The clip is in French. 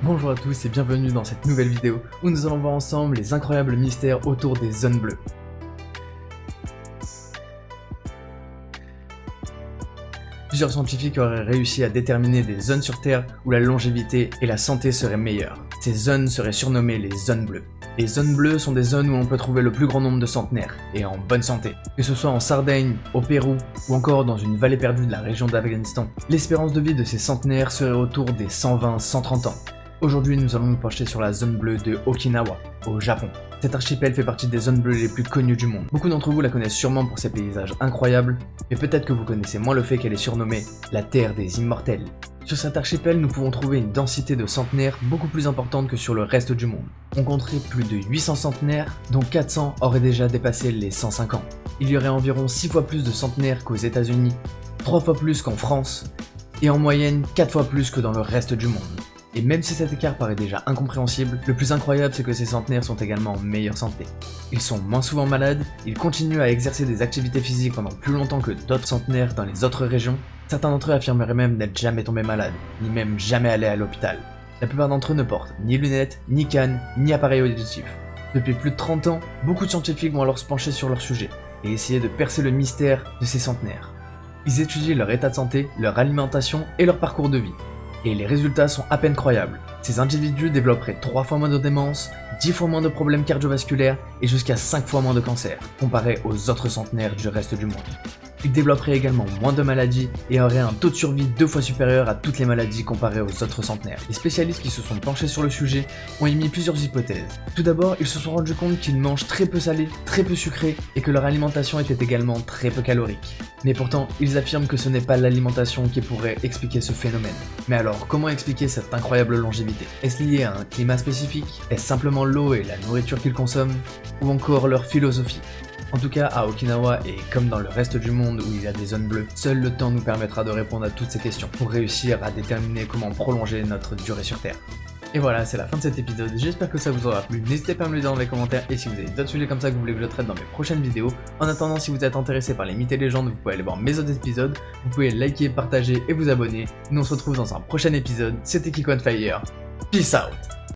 Bonjour à tous et bienvenue dans cette nouvelle vidéo où nous allons voir ensemble les incroyables mystères autour des zones bleues. Plusieurs scientifiques auraient réussi à déterminer des zones sur Terre où la longévité et la santé seraient meilleures. Ces zones seraient surnommées les zones bleues. Les zones bleues sont des zones où on peut trouver le plus grand nombre de centenaires, et en bonne santé. Que ce soit en Sardaigne, au Pérou, ou encore dans une vallée perdue de la région d'Afghanistan, l'espérance de vie de ces centenaires serait autour des 120-130 ans. Aujourd'hui, nous allons nous pencher sur la zone bleue de Okinawa, au Japon. Cet archipel fait partie des zones bleues les plus connues du monde. Beaucoup d'entre vous la connaissent sûrement pour ses paysages incroyables, mais peut-être que vous connaissez moins le fait qu'elle est surnommée la Terre des Immortels. Sur cet archipel, nous pouvons trouver une densité de centenaires beaucoup plus importante que sur le reste du monde. On compterait plus de 800 centenaires, dont 400 auraient déjà dépassé les 105 ans. Il y aurait environ 6 fois plus de centenaires qu'aux États-Unis, 3 fois plus qu'en France, et en moyenne 4 fois plus que dans le reste du monde. Et même si cet écart paraît déjà incompréhensible, le plus incroyable c'est que ces centenaires sont également en meilleure santé. Ils sont moins souvent malades, ils continuent à exercer des activités physiques pendant plus longtemps que d'autres centenaires dans les autres régions. Certains d'entre eux affirmeraient même n'être jamais tombés malades, ni même jamais allés à l'hôpital. La plupart d'entre eux ne portent ni lunettes, ni cannes, ni appareil auditif. Depuis plus de 30 ans, beaucoup de scientifiques vont alors se pencher sur leur sujet, et essayer de percer le mystère de ces centenaires. Ils étudient leur état de santé, leur alimentation et leur parcours de vie. Et les résultats sont à peine croyables. Ces individus développeraient 3 fois moins de démence, 10 fois moins de problèmes cardiovasculaires et jusqu'à 5 fois moins de cancers, comparé aux autres centenaires du reste du monde. Ils développeraient également moins de maladies et auraient un taux de survie 2 fois supérieur à toutes les maladies comparées aux autres centenaires. Les spécialistes qui se sont penchés sur le sujet ont émis plusieurs hypothèses. Tout d'abord, ils se sont rendus compte qu'ils mangent très peu salé, très peu sucré et que leur alimentation était également très peu calorique. Mais pourtant, ils affirment que ce n'est pas l'alimentation qui pourrait expliquer ce phénomène. Mais alors, comment expliquer cette incroyable longévité? Est-ce lié à un climat spécifique? Est-ce simplement l'eau et la nourriture qu'ils consomment? Ou encore leur philosophie? En tout cas, à Okinawa et comme dans le reste du monde où il y a des zones bleues, seul le temps nous permettra de répondre à toutes ces questions pour réussir à déterminer comment prolonger notre durée sur Terre. Et voilà, c'est la fin de cet épisode, j'espère que ça vous aura plu, n'hésitez pas à me le dire dans les commentaires et si vous avez d'autres sujets comme ça que vous voulez que je traite dans mes prochaines vidéos. En attendant, si vous êtes intéressé par les mythes et légendes, vous pouvez aller voir mes autres épisodes, vous pouvez liker, partager et vous abonner. Nous on se retrouve dans un prochain épisode, c'était Kiko on Fire, peace out.